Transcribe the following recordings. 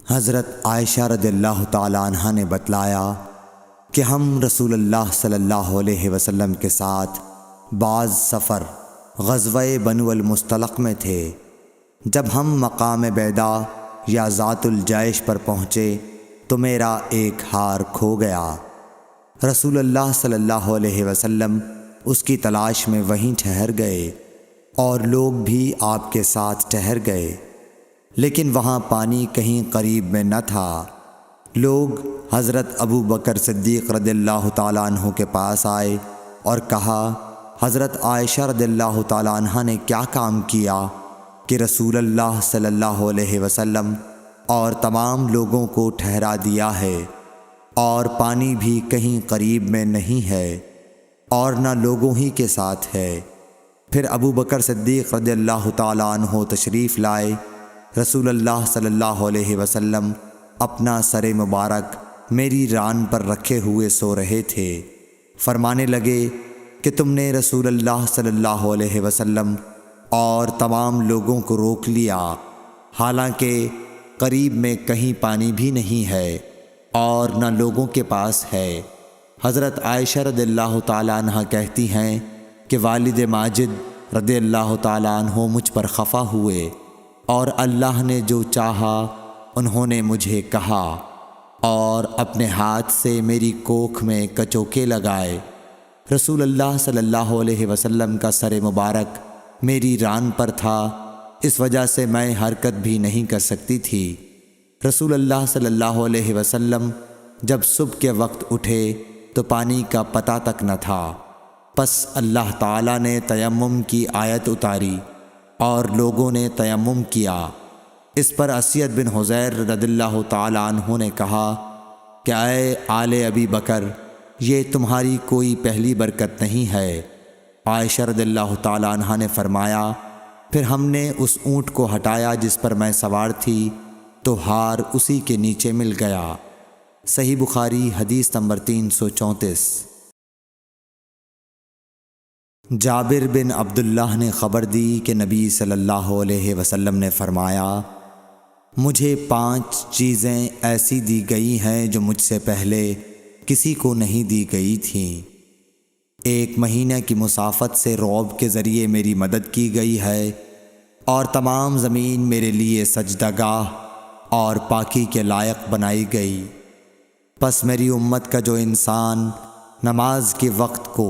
حضرت عائشہ رضی اللہ تعالی عنہ نے بتلایا کہ ہم رسول اللہ صلی اللہ علیہ وسلم کے ساتھ بعض سفر غزوہ بنو المصطلق میں تھے۔ جب ہم مقام بیدا یا ذات الجیش پر پہنچے تو میرا ایک ہار کھو گیا۔ رسول اللہ صلی اللہ علیہ وسلم اس کی تلاش میں وہیں ٹھہر گئے اور لوگ بھی آپ کے ساتھ ٹھہر گئے، لیکن وہاں پانی کہیں قریب میں نہ تھا۔ لوگ حضرت ابو بکر صدیق رضی اللہ تعالیٰ عنہ کے پاس آئے اور کہا، حضرت عائشہ رضی اللہ تعالیٰ عنہ نے کیا کام کیا کہ رسول اللہ صلی اللہ علیہ وسلم اور تمام لوگوں کو ٹھہرا دیا ہے، اور پانی بھی کہیں قریب میں نہیں ہے اور نہ لوگوں ہی کے ساتھ ہے۔ پھر ابو بکر صدیق رضی اللہ تعالیٰ عنہ تشریف لائے۔ رسول اللہ صلی اللہ علیہ وسلم اپنا سر مبارک میری ران پر رکھے ہوئے سو رہے تھے۔ فرمانے لگے کہ تم نے رسول اللہ صلی اللہ علیہ وسلم اور تمام لوگوں کو روک لیا، حالانکہ قریب میں کہیں پانی بھی نہیں ہے اور نہ لوگوں کے پاس ہے۔ حضرت عائشہ رضی اللہ تعالیٰ عنہ کہتی ہیں کہ والد ماجد رضی اللہ تعالیٰ عنہ مجھ پر خفا ہوئے، اور اللہ نے جو چاہا انہوں نے مجھے کہا اور اپنے ہاتھ سے میری کوکھ میں کچوکے لگائے۔ رسول اللہ صلی اللہ علیہ وسلم کا سر مبارک میری ران پر تھا، اس وجہ سے میں حرکت بھی نہیں کر سکتی تھی۔ رسول اللہ صلی اللہ علیہ وسلم جب صبح کے وقت اٹھے تو پانی کا پتہ تک نہ تھا۔ پس اللہ تعالیٰ نے تیمم کی آیت اتاری اور لوگوں نے تیمم کیا۔ اس پر اسید بن حضیر رضی اللہ تعالیٰ عنہ نے کہا کہ اے آل ابی بکر، یہ تمہاری کوئی پہلی برکت نہیں ہے۔ عائشہ رضی اللہ تعالیٰ عنہ نے فرمایا، پھر ہم نے اس اونٹ کو ہٹایا جس پر میں سوار تھی تو ہار اسی کے نیچے مل گیا۔ صحیح بخاری حدیث نمبر 334۔ جابر بن عبداللہ نے خبر دی کہ نبی صلی اللہ علیہ وسلم نے فرمایا، مجھے 5 چیزیں ایسی دی گئی ہیں جو مجھ سے پہلے کسی کو نہیں دی گئی تھیں۔ 1 مہینہ کی مسافت سے رعب کے ذریعے میری مدد کی گئی ہے، اور تمام زمین میرے لیے سجدہ گاہ اور پاکی کے لائق بنائی گئی۔ پس میری امت کا جو انسان نماز کے وقت کو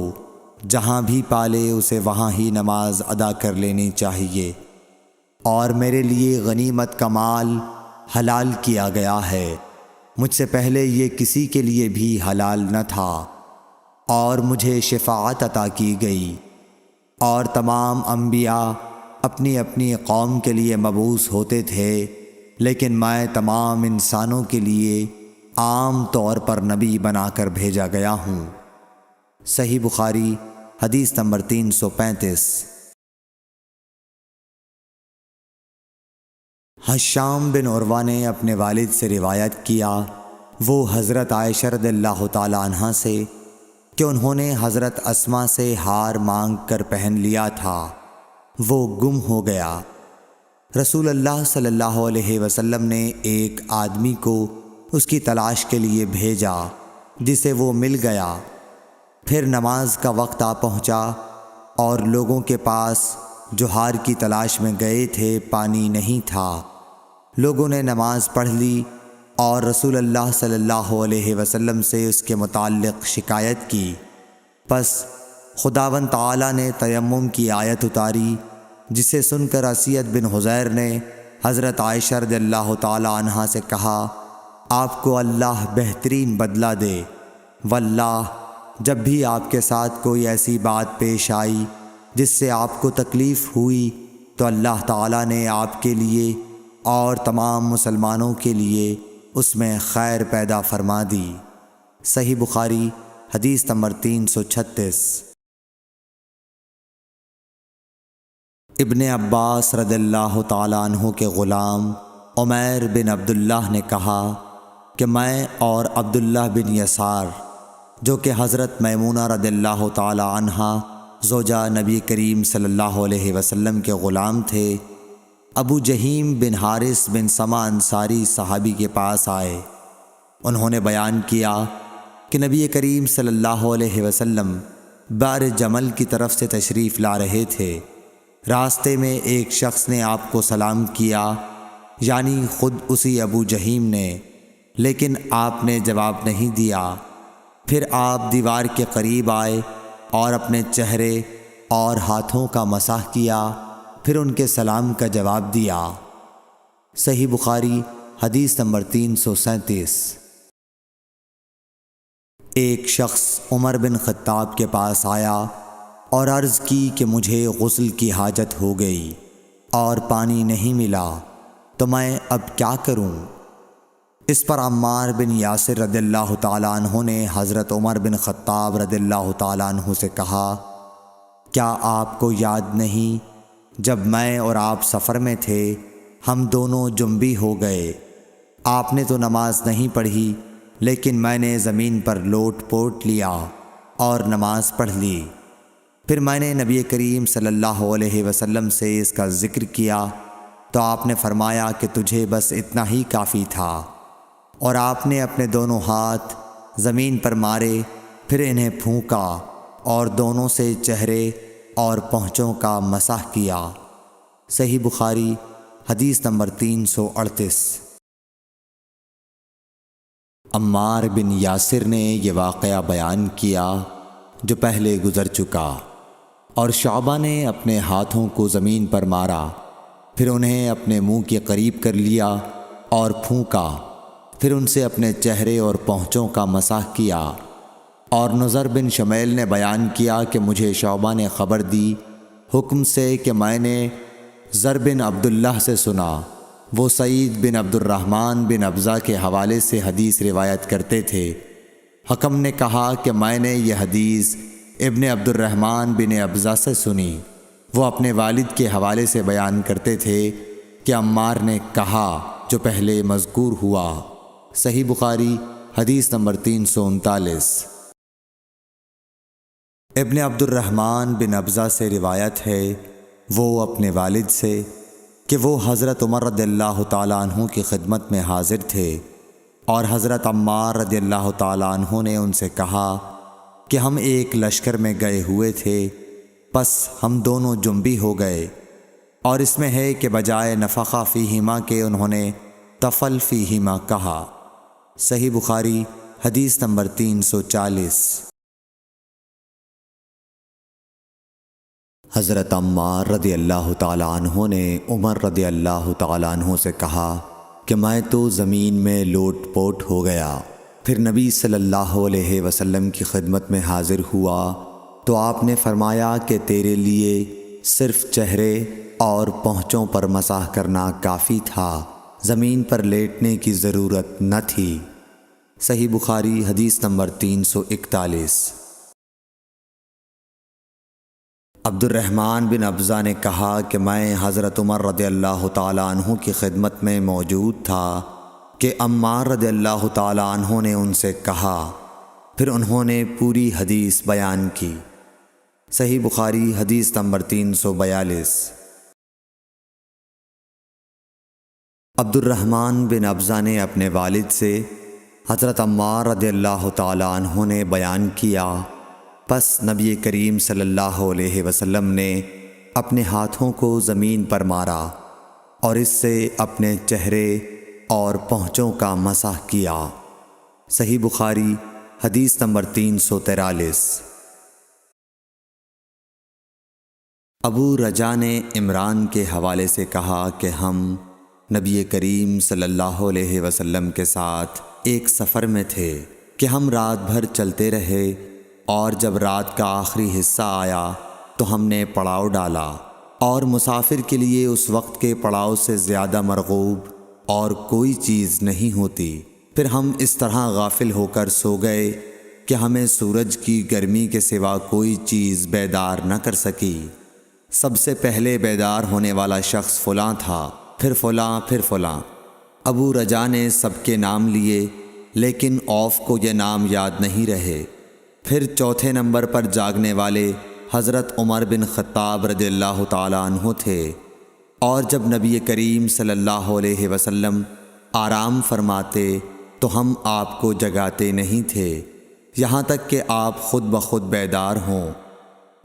جہاں بھی پالے اسے وہاں ہی نماز ادا کر لینی چاہیے، اور میرے لیے غنیمت کا مال حلال کیا گیا ہے، مجھ سے پہلے یہ کسی کے لیے بھی حلال نہ تھا، اور مجھے شفاعت عطا کی گئی، اور تمام انبیاء اپنی اپنی قوم کے لیے مبعوث ہوتے تھے، لیکن میں تمام انسانوں کے لیے عام طور پر نبی بنا کر بھیجا گیا ہوں۔ صحیح بخاری حدیث نمبر 335۔ حشام بن عروہ نے اپنے والد سے روایت کیا، وہ حضرت عائشہ رضی اللہ تعالی عنہ سے، کہ انہوں نے حضرت اسماء سے ہار مانگ کر پہن لیا تھا، وہ گم ہو گیا۔ رسول اللہ صلی اللہ علیہ وسلم نے ایک آدمی کو اس کی تلاش کے لیے بھیجا، جسے وہ مل گیا۔ پھر نماز کا وقت آ پہنچا اور لوگوں کے پاس جو ہار کی تلاش میں گئے تھے پانی نہیں تھا۔ لوگوں نے نماز پڑھ لی اور رسول اللہ صلی اللہ علیہ وسلم سے اس کے متعلق شکایت کی۔ پس خداوند تعالیٰ نے تیمم کی آیت اتاری، جسے سن کر اسید بن حضیر نے حضرت عائشہ رضی اللہ تعالی عنہ سے کہا، آپ کو اللہ بہترین بدلہ دے، واللہ جب بھی آپ کے ساتھ کوئی ایسی بات پیش آئی جس سے آپ کو تکلیف ہوئی تو اللہ تعالیٰ نے آپ کے لیے اور تمام مسلمانوں کے لیے اس میں خیر پیدا فرما دی۔ صحیح بخاری حدیث نمبر 336۔ ابن عباس رضی اللہ تعالیٰ عنہ کے غلام عمیر بن عبداللہ نے کہا کہ میں اور عبداللہ بن یسار، جو کہ حضرت میمونہ رضی اللہ تعالیٰ عنہا زوجہ نبی کریم صلی اللہ علیہ وسلم کے غلام تھے، ابو جہیم بن حارث بن سما انصاری صحابی کے پاس آئے۔ انہوں نے بیان کیا کہ نبی کریم صلی اللہ علیہ وسلم بار جمل کی طرف سے تشریف لا رہے تھے۔ راستے میں ایک شخص نے آپ کو سلام کیا، یعنی خود اسی ابو جہیم نے، لیکن آپ نے جواب نہیں دیا۔ پھر آپ دیوار کے قریب آئے اور اپنے چہرے اور ہاتھوں کا مسح کیا، پھر ان کے سلام کا جواب دیا۔ صحیح بخاری حدیث نمبر 337۔ ایک شخص عمر بن خطاب کے پاس آیا اور عرض کی کہ مجھے غسل کی حاجت ہو گئی اور پانی نہیں ملا، تو میں اب کیا کروں؟ اس پر عمار بن یاسر رضی اللہ تعالیٰ عنہ نے حضرت عمر بن خطاب رضی اللہ تعالیٰ عنہ سے کہا، کیا آپ کو یاد نہیں جب میں اور آپ سفر میں تھے، ہم دونوں جنبی ہو گئے، آپ نے تو نماز نہیں پڑھی، لیکن میں نے زمین پر لوٹ پوٹ لیا اور نماز پڑھ لی۔ پھر میں نے نبی کریم صلی اللہ علیہ وسلم سے اس کا ذکر کیا تو آپ نے فرمایا کہ تجھے بس اتنا ہی کافی تھا، اور آپ نے اپنے دونوں ہاتھ زمین پر مارے، پھر انہیں پھونکا اور دونوں سے چہرے اور پونچھوں کا مسح کیا۔ صحیح بخاری حدیث نمبر 338۔ عمار بن یاسر نے یہ واقعہ بیان کیا جو پہلے گزر چکا، اور شعبہ نے اپنے ہاتھوں کو زمین پر مارا، پھر انہیں اپنے منہ کے قریب کر لیا اور پھونکا، پھر ان سے اپنے چہرے اور پونچھوں کا مسح کیا۔ اور نضر بن شمیل نے بیان کیا کہ مجھے شعبہ نے خبر دی حکم سے کہ میں نے زر بن عبداللہ سے سنا، وہ سعید بن عبد الرحمن بن ابزہ کے حوالے سے حدیث روایت کرتے تھے۔ حکم نے کہا کہ میں نے یہ حدیث ابن عبد الرحمن بن ابزہ سے سنی، وہ اپنے والد کے حوالے سے بیان کرتے تھے کہ عمار نے کہا جو پہلے مذکور ہوا۔ صحیح بخاری حدیث نمبر 339۔ ابن عبد الرحمن بن ابزہ سے روایت ہے، وہ اپنے والد سے، کہ وہ حضرت عمر رضی اللہ تعالیٰ عنہ کی خدمت میں حاضر تھے، اور حضرت عمار رضی اللہ تعالیٰ عنہ نے ان سے کہا کہ ہم ایک لشکر میں گئے ہوئے تھے، پس ہم دونوں جنبی ہو گئے، اور اس میں ہے کہ بجائے نفخہ فیہما کے انہوں نے تفل فیہما کہا۔ صحیح بخاری حدیث نمبر 340۔ حضرت عمار رضی اللہ تعالیٰ عنہ نے عمر رضی اللہ تعالیٰ عنہ سے کہا کہ میں تو زمین میں لوٹ پوٹ ہو گیا، پھر نبی صلی اللہ علیہ وسلم کی خدمت میں حاضر ہوا تو آپ نے فرمایا کہ تیرے لیے صرف چہرے اور پونچھوں پر مسح کرنا کافی تھا، زمین پر لیٹنے کی ضرورت نہ تھی۔ صحیح بخاری حدیث نمبر 341۔ عبد الرحمن بن ابزہ نے کہا کہ میں حضرت عمر رضی اللہ تعالیٰ عنہ کی خدمت میں موجود تھا کہ عمار رضی اللہ تعالیٰ عنہ نے ان سے کہا، پھر انہوں نے پوری حدیث بیان کی۔ صحیح بخاری حدیث نمبر 342۔ عبد الرحمن بن ابزہ نے اپنے والد سے، حضرت عمار رضی اللہ تعالیٰ عنہ نے بیان کیا، پس نبی کریم صلی اللہ علیہ وسلم نے اپنے ہاتھوں کو زمین پر مارا اور اس سے اپنے چہرے اور پونچھوں کا مسح کیا۔ صحیح بخاری حدیث نمبر 343۔ ابو رجا نے عمران کے حوالے سے کہا کہ ہم نبی کریم صلی اللہ علیہ وسلم کے ساتھ ایک سفر میں تھے کہ ہم رات بھر چلتے رہے، اور جب رات کا آخری حصہ آیا تو ہم نے پڑاؤ ڈالا، اور مسافر کے لیے اس وقت کے پڑاؤ سے زیادہ مرغوب اور کوئی چیز نہیں ہوتی۔ پھر ہم اس طرح غافل ہو کر سو گئے کہ ہمیں سورج کی گرمی کے سوا کوئی چیز بیدار نہ کر سکی۔ سب سے پہلے بیدار ہونے والا شخص فلاں تھا، پھر فلاں، پھر فلاں۔ ابو رجا نے سب کے نام لیے، لیکن اوف کو یہ نام یاد نہیں رہے۔ پھر چوتھے نمبر پر جاگنے والے حضرت عمر بن خطاب رضی اللہ تعالیٰ عنہ تھے، اور جب نبی کریم صلی اللہ علیہ وسلم آرام فرماتے تو ہم آپ کو جگاتے نہیں تھے یہاں تک کہ آپ خود بخود بیدار ہوں،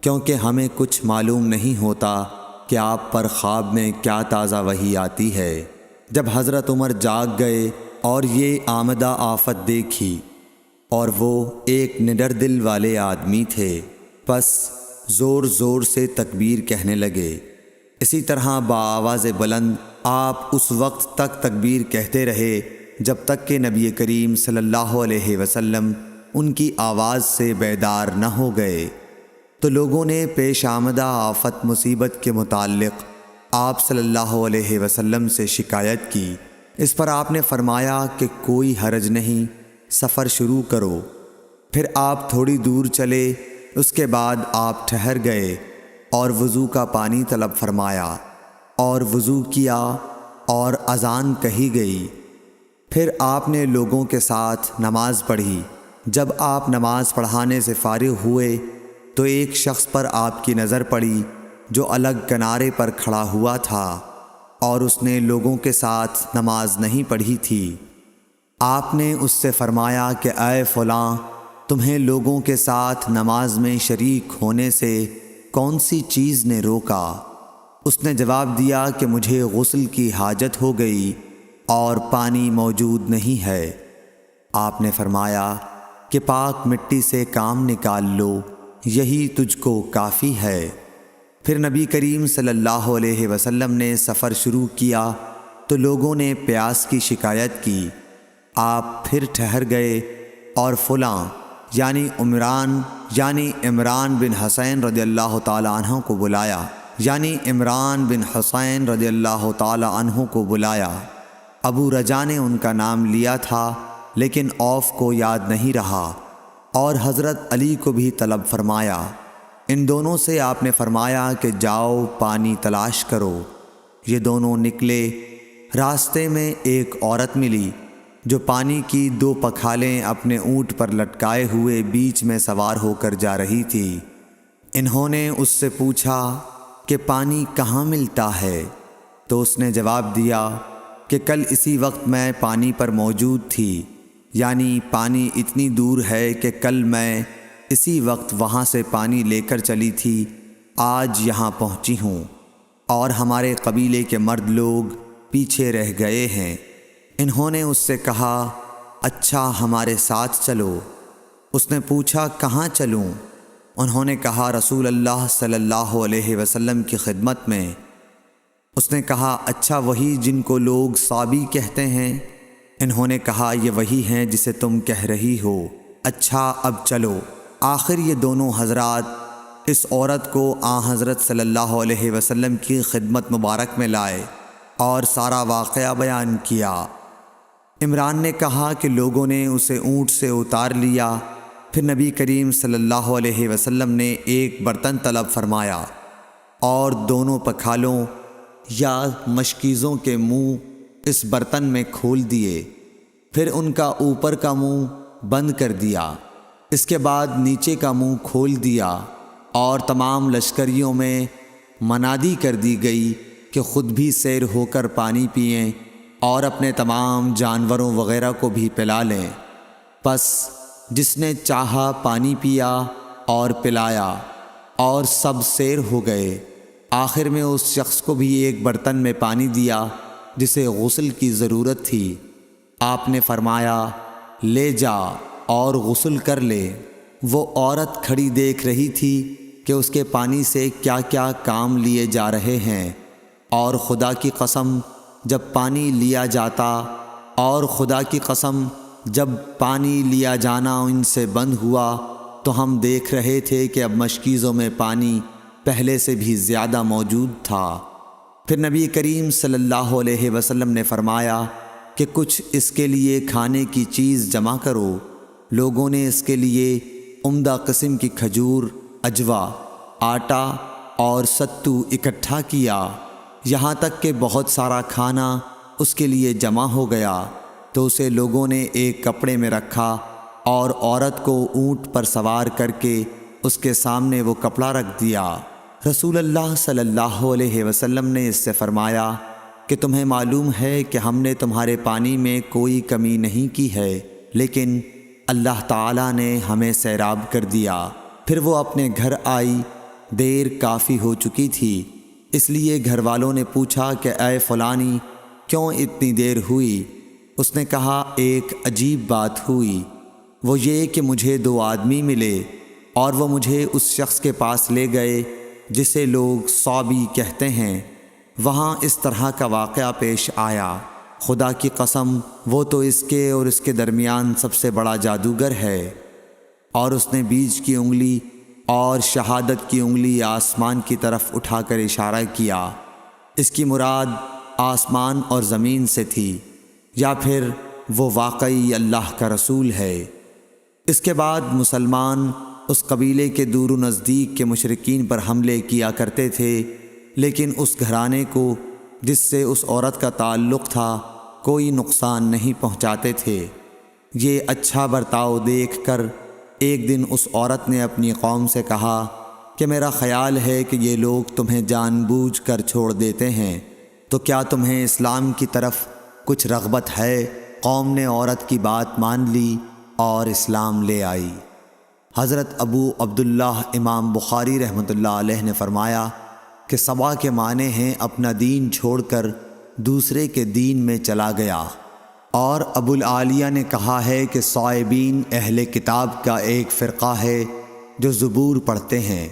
کیونکہ ہمیں کچھ معلوم نہیں ہوتا کہ آپ پر خواب میں کیا تازہ وحی آتی ہے۔ جب حضرت عمر جاگ گئے اور یہ آمدہ آفت دیکھی، اور وہ ایک نڈر دل والے آدمی تھے، پس زور زور سے تکبیر کہنے لگے۔ اسی طرح بآواز بلند آپ اس وقت تک تکبیر کہتے رہے جب تک کہ نبی کریم صلی اللہ علیہ وسلم ان کی آواز سے بیدار نہ ہو گئے۔ تو لوگوں نے پیش آمدہ آفت مصیبت کے متعلق آپ صلی اللہ علیہ وسلم سے شکایت کی۔ اس پر آپ نے فرمایا کہ کوئی حرج نہیں، سفر شروع کرو۔ پھر آپ تھوڑی دور چلے، اس کے بعد آپ ٹھہر گئے اور وضو کا پانی طلب فرمایا اور وضو کیا اور اذان کہی گئی۔ پھر آپ نے لوگوں کے ساتھ نماز پڑھی۔ جب آپ نماز پڑھانے سے فارغ ہوئے تو ایک شخص پر آپ کی نظر پڑی جو الگ کنارے پر کھڑا ہوا تھا اور اس نے لوگوں کے ساتھ نماز نہیں پڑھی تھی۔ آپ نے اس سے فرمایا کہ اے فلاں، تمہیں لوگوں کے ساتھ نماز میں شریک ہونے سے کون سی چیز نے روکا؟ اس نے جواب دیا کہ مجھے غسل کی حاجت ہو گئی اور پانی موجود نہیں ہے۔ آپ نے فرمایا کہ پاک مٹی سے کام نکال لو، یہی تجھ کو کافی ہے۔ پھر نبی کریم صلی اللہ علیہ وسلم نے سفر شروع کیا تو لوگوں نے پیاس کی شکایت کی۔ آپ پھر ٹھہر گئے اور فلاں یعنی عمران بن حسین رضی اللہ تعالی عنہ کو بلایا۔ ابو رجا نے ان کا نام لیا تھا لیکن اوف کو یاد نہیں رہا، اور حضرت علی کو بھی طلب فرمایا۔ ان دونوں سے آپ نے فرمایا کہ جاؤ پانی تلاش کرو۔ یہ دونوں نکلے۔ راستے میں ایک عورت ملی جو پانی کی 2 پکھالیں اپنے اونٹ پر لٹکائے ہوئے بیچ میں سوار ہو کر جا رہی تھی۔ انہوں نے اس سے پوچھا کہ پانی کہاں ملتا ہے؟ تو اس نے جواب دیا کہ کل اسی وقت میں پانی پر موجود تھی، یعنی پانی اتنی دور ہے کہ کل میں اسی وقت وہاں سے پانی لے کر چلی تھی، آج یہاں پہنچی ہوں، اور ہمارے قبیلے کے مرد لوگ پیچھے رہ گئے ہیں۔ انہوں نے اس سے کہا اچھا ہمارے ساتھ چلو۔ اس نے پوچھا کہاں چلوں؟ انہوں نے کہا رسول اللہ صلی اللہ علیہ وسلم کی خدمت میں۔ اس نے کہا اچھا وہی جن کو لوگ صابی کہتے ہیں؟ انہوں نے کہا یہ وہی ہیں جسے تم کہہ رہی ہو۔ اچھا اب چلو۔ آخر یہ دونوں حضرات اس عورت کو حضرت صلی اللہ علیہ وسلم کی خدمت مبارک میں لائے اور سارا واقعہ بیان کیا۔ عمران نے کہا کہ لوگوں نے اسے اونٹ سے اتار لیا۔ پھر نبی کریم صلی اللہ علیہ وسلم نے ایک برتن طلب فرمایا اور دونوں پکھالوں یا مشکیزوں کے منہ اس برتن میں کھول دیے، پھر ان کا اوپر کا منہ بند کر دیا، اس کے بعد نیچے کا منہ کھول دیا، اور تمام لشکریوں میں منادی کر دی گئی کہ خود بھی سیر ہو کر پانی پئیں اور اپنے تمام جانوروں وغیرہ کو بھی پلا لیں۔ پس جس نے چاہا پانی پیا اور پلایا، اور سب سیر ہو گئے۔ آخر میں اس شخص کو بھی ایک برتن میں پانی دیا جسے غسل کی ضرورت تھی۔ آپ نے فرمایا لے جا اور غسل کر لے۔ وہ عورت کھڑی دیکھ رہی تھی کہ اس کے پانی سے کیا کیا کام لیے جا رہے ہیں، اور خدا کی قسم جب پانی لیا جانا ان سے بند ہوا تو ہم دیکھ رہے تھے کہ اب مشکیزوں میں پانی پہلے سے بھی زیادہ موجود تھا۔ پھر نبی کریم صلی اللہ علیہ وسلم نے فرمایا کہ کچھ اس کے لیے کھانے کی چیز جمع کرو۔ لوگوں نے اس کے لیے عمدہ قسم کی کھجور، اجوا، آٹا اور ستو اکٹھا کیا، یہاں تک کہ بہت سارا کھانا اس کے لیے جمع ہو گیا۔ تو اسے لوگوں نے ایک کپڑے میں رکھا اور عورت کو اونٹ پر سوار کر کے اس کے سامنے وہ کپڑا رکھ دیا۔ رسول اللہ صلی اللہ علیہ وسلم نے اس سے فرمایا کہ تمہیں معلوم ہے کہ ہم نے تمہارے پانی میں کوئی کمی نہیں کی ہے، لیکن اللہ تعالیٰ نے ہمیں سیراب کر دیا۔ پھر وہ اپنے گھر آئی، دیر کافی ہو چکی تھی، اس لیے گھر والوں نے پوچھا کہ اے فلانی کیوں اتنی دیر ہوئی؟ اس نے کہا ایک عجیب بات ہوئی، وہ یہ کہ مجھے 2 آدمی ملے اور وہ مجھے اس شخص کے پاس لے گئے جسے لوگ صابی کہتے ہیں۔ وہاں اس طرح کا واقعہ پیش آیا، خدا کی قسم وہ تو اس کے اور اس کے درمیان سب سے بڑا جادوگر ہے۔ اور اس نے بیچ کی انگلی اور شہادت کی انگلی آسمان کی طرف اٹھا کر اشارہ کیا۔ اس کی مراد آسمان اور زمین سے تھی، یا پھر وہ واقعی اللہ کا رسول ہے۔ اس کے بعد مسلمان اس قبیلے کے دور و نزدیک کے مشرکین پر حملے کیا کرتے تھے، لیکن اس گھرانے کو جس سے اس عورت کا تعلق تھا کوئی نقصان نہیں پہنچاتے تھے۔ یہ اچھا برتاؤ دیکھ کر ایک دن اس عورت نے اپنی قوم سے کہا کہ میرا خیال ہے کہ یہ لوگ تمہیں جان بوجھ کر چھوڑ دیتے ہیں، تو کیا تمہیں اسلام کی طرف کچھ رغبت ہے؟ قوم نے عورت کی بات مان لی اور اسلام لے آئی۔ حضرت ابو عبداللہ امام بخاری رحمۃ اللہ علیہ نے فرمایا کہ سبا کے معنی ہیں اپنا دین چھوڑ کر دوسرے کے دین میں چلا گیا۔ اور ابو العالیہ نے کہا ہے کہ صائبین اہل کتاب کا ایک فرقہ ہے جو زبور پڑھتے ہیں،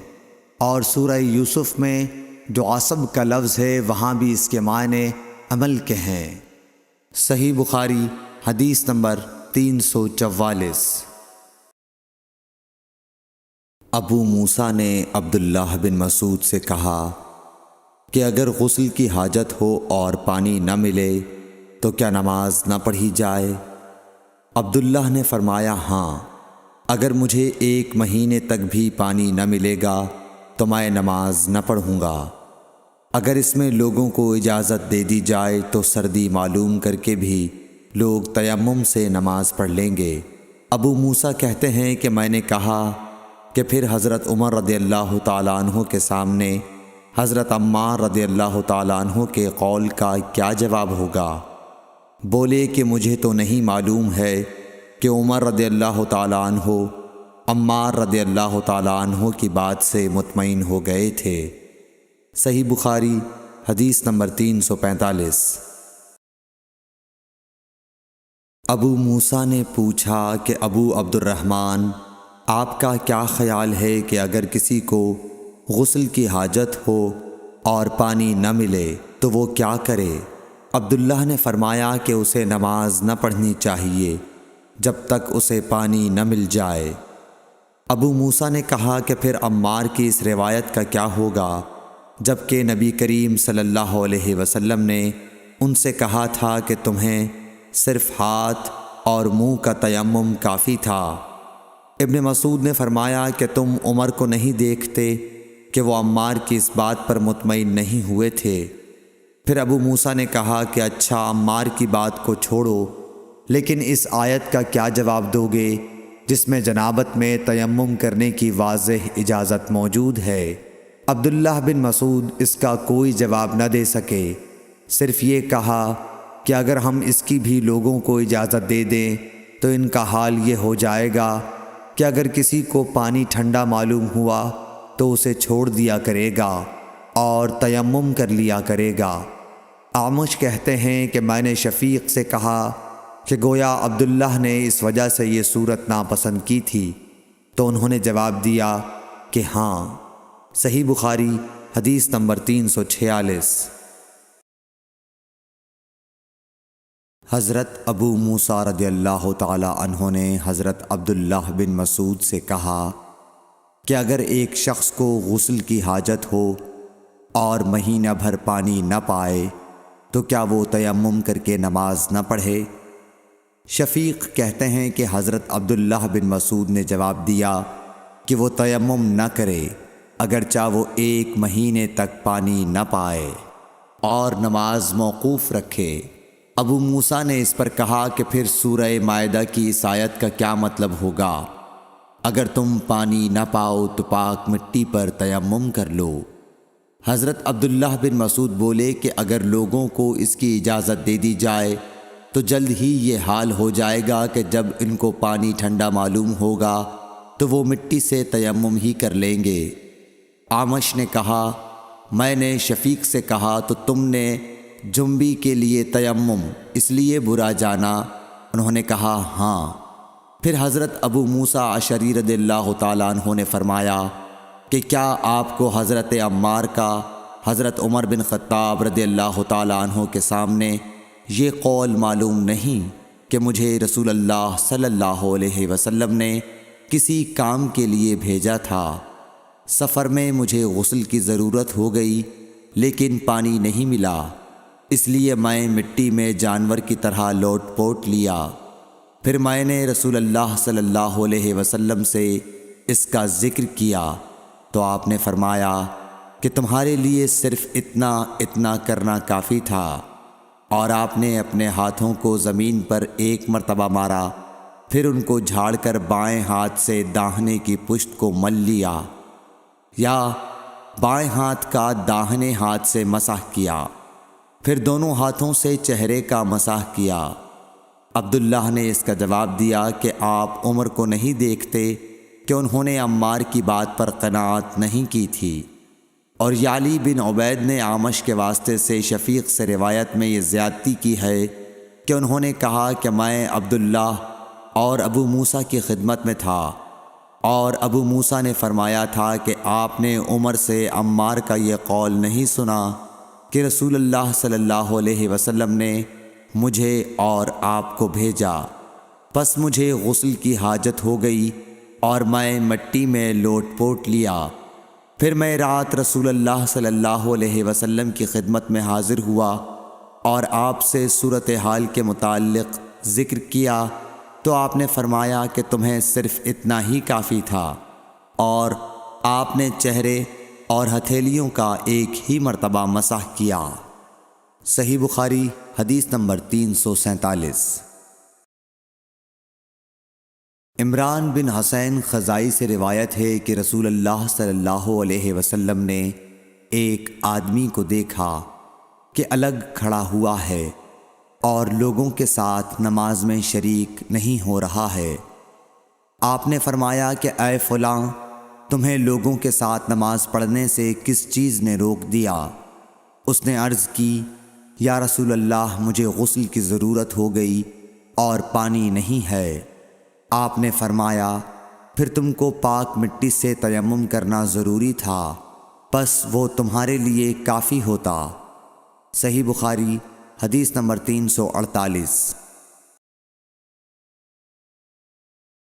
اور سورہ یوسف میں جو عصب کا لفظ ہے وہاں بھی اس کے معنی عمل کے ہیں۔ صحیح بخاری حدیث نمبر 344۔ ابو موسیٰ نے عبداللہ بن مسعود سے کہا کہ اگر غسل کی حاجت ہو اور پانی نہ ملے تو کیا نماز نہ پڑھی جائے؟ عبداللہ نے فرمایا ہاں، اگر مجھے 1 مہینے تک بھی پانی نہ ملے گا تو میں نماز نہ پڑھوں گا۔ اگر اس میں لوگوں کو اجازت دے دی جائے تو سردی معلوم کر کے بھی لوگ تیمم سے نماز پڑھ لیں گے۔ ابو موسیٰ کہتے ہیں کہ میں نے کہا کہ پھر حضرت عمر رضی اللہ تعالیٰ عنہ کے سامنے حضرت عمار رضی اللہ تعالیٰ عنہ کے قول کا کیا جواب ہوگا؟ بولے کہ مجھے تو نہیں معلوم ہے کہ عمر رضی اللہ تعالیٰ عنہ عمار رضی اللہ تعالیٰ عنہ کی بات سے مطمئن ہو گئے تھے۔ صحیح بخاری حدیث نمبر 345۔ ابو موسیٰ نے پوچھا کہ ابو عبد الرحمن آپ کا کیا خیال ہے کہ اگر کسی کو غسل کی حاجت ہو اور پانی نہ ملے تو وہ کیا کرے؟ عبداللہ نے فرمایا کہ اسے نماز نہ پڑھنی چاہیے جب تک اسے پانی نہ مل جائے۔ ابو موسیٰ نے کہا کہ پھر عمار کی اس روایت کا کیا ہوگا جبکہ نبی کریم صلی اللہ علیہ وسلم نے ان سے کہا تھا کہ تمہیں صرف ہاتھ اور منہ کا تیمم کافی تھا۔ ابن مسعود نے فرمایا کہ تم عمر کو نہیں دیکھتے کہ وہ عمار کی اس بات پر مطمئن نہیں ہوئے تھے۔ پھر ابو موسیٰ نے کہا کہ اچھا عمار کی بات کو چھوڑو، لیکن اس آیت کا کیا جواب دو گے جس میں جنابت میں تیمم کرنے کی واضح اجازت موجود ہے؟ عبداللہ بن مسعود اس کا کوئی جواب نہ دے سکے، صرف یہ کہا کہ اگر ہم اس کی بھی لوگوں کو اجازت دے دیں تو ان کا حال یہ ہو جائے گا کہ اگر کسی کو پانی ٹھنڈا معلوم ہوا تو اسے چھوڑ دیا کرے گا اور تیمم کر لیا کرے گا۔ اعمش کہتے ہیں کہ میں نے شفیق سے کہا کہ گویا عبداللہ نے اس وجہ سے یہ صورت ناپسند کی تھی، تو انہوں نے جواب دیا کہ ہاں۔ صحیح بخاری حدیث نمبر 346۔ حضرت ابو موسیٰ رضی اللہ تعالی عنہ نے حضرت عبداللہ بن مسعود سے کہا کہ اگر ایک شخص کو غسل کی حاجت ہو اور مہینہ بھر پانی نہ پائے تو کیا وہ تیمم کر کے نماز نہ پڑھے؟ شفیق کہتے ہیں کہ حضرت عبداللہ بن مسعود نے جواب دیا کہ وہ تیمم نہ کرے اگرچہ وہ 1 مہینے تک پانی نہ پائے اور نماز موقوف رکھے۔ ابو موسیٰ نے اس پر کہا کہ پھر سورہ مائدہ کی اس آیت کا کیا مطلب ہوگا؟ اگر تم پانی نہ پاؤ تو پاک مٹی پر تیمم کر لو۔ حضرت عبداللہ بن مسعود بولے کہ اگر لوگوں کو اس کی اجازت دے دی جائے تو جلد ہی یہ حال ہو جائے گا کہ جب ان کو پانی ٹھنڈا معلوم ہوگا تو وہ مٹی سے تیمم ہی کر لیں گے۔ اعمش نے کہا، میں نے شفیق سے کہا تو تم نے جنبی کے لیے تیمم اس لیے برا جانا؟ انہوں نے کہا ہاں۔ پھر حضرت ابو موسیٰ اشعری رضی اللہ تعالیٰ عنہ نے فرمایا کہ کیا آپ کو حضرت عمار کا حضرت عمر بن خطاب رضی اللہ تعالیٰ عنہ کے سامنے یہ قول معلوم نہیں کہ مجھے رسول اللہ صلی اللہ علیہ وسلم نے کسی کام کے لیے بھیجا تھا؟ سفر میں مجھے غسل کی ضرورت ہو گئی لیکن پانی نہیں ملا، اس لیے میں مٹی میں جانور کی طرح لوٹ پوٹ لیا۔ پھر میں نے رسول اللہ صلی اللہ علیہ وسلم سے اس کا ذکر کیا تو آپ نے فرمایا کہ تمہارے لیے صرف اتنا کرنا کافی تھا، اور آپ نے اپنے ہاتھوں کو زمین پر ایک مرتبہ مارا، پھر ان کو جھاڑ کر بائیں ہاتھ سے داہنے کی پشت کو مل لیا، یا بائیں ہاتھ کا داہنے ہاتھ سے مسح کیا، پھر دونوں ہاتھوں سے چہرے کا مسح کیا۔ عبداللہ نے اس کا جواب دیا کہ آپ عمر کو نہیں دیکھتے کہ انہوں نے عمار کی بات پر قناعت نہیں کی تھی؟ اور یعلی بن عبید نے اعمش کے واسطے سے شفیق سے روایت میں یہ زیادتی کی ہے کہ انہوں نے کہا کہ میں عبداللہ اور ابو موسیٰ کی خدمت میں تھا، اور ابو موسیٰ نے فرمایا تھا کہ آپ نے عمر سے عمار کا یہ قول نہیں سنا کہ رسول اللہ صلی اللہ علیہ وسلم نے مجھے اور آپ کو بھیجا، پس مجھے غسل کی حاجت ہو گئی اور میں مٹی میں لوٹ پوٹ لیا۔ پھر میں رات رسول اللہ صلی اللہ علیہ وسلم کی خدمت میں حاضر ہوا اور آپ سے صورتحال کے متعلق ذکر کیا تو آپ نے فرمایا کہ تمہیں صرف اتنا ہی کافی تھا، اور آپ نے چہرے اور ہتھیلیوں کا ایک ہی مرتبہ مسح کیا۔ صحیح بخاری حدیث نمبر 347۔ عمران بن حسین خزائی سے روایت ہے کہ رسول اللہ صلی اللہ علیہ وسلم نے ایک آدمی کو دیکھا کہ الگ کھڑا ہوا ہے اور لوگوں کے ساتھ نماز میں شریک نہیں ہو رہا ہے۔ آپ نے فرمایا کہ اے فلاں، تمہیں لوگوں کے ساتھ نماز پڑھنے سے کس چیز نے روک دیا؟ اس نے عرض کی، یا رسول اللہ، مجھے غسل کی ضرورت ہو گئی اور پانی نہیں ہے۔ آپ نے فرمایا، پھر تم کو پاک مٹی سے تیمم کرنا ضروری تھا، پس وہ تمہارے لیے کافی ہوتا۔ صحیح بخاری حدیث نمبر 348۔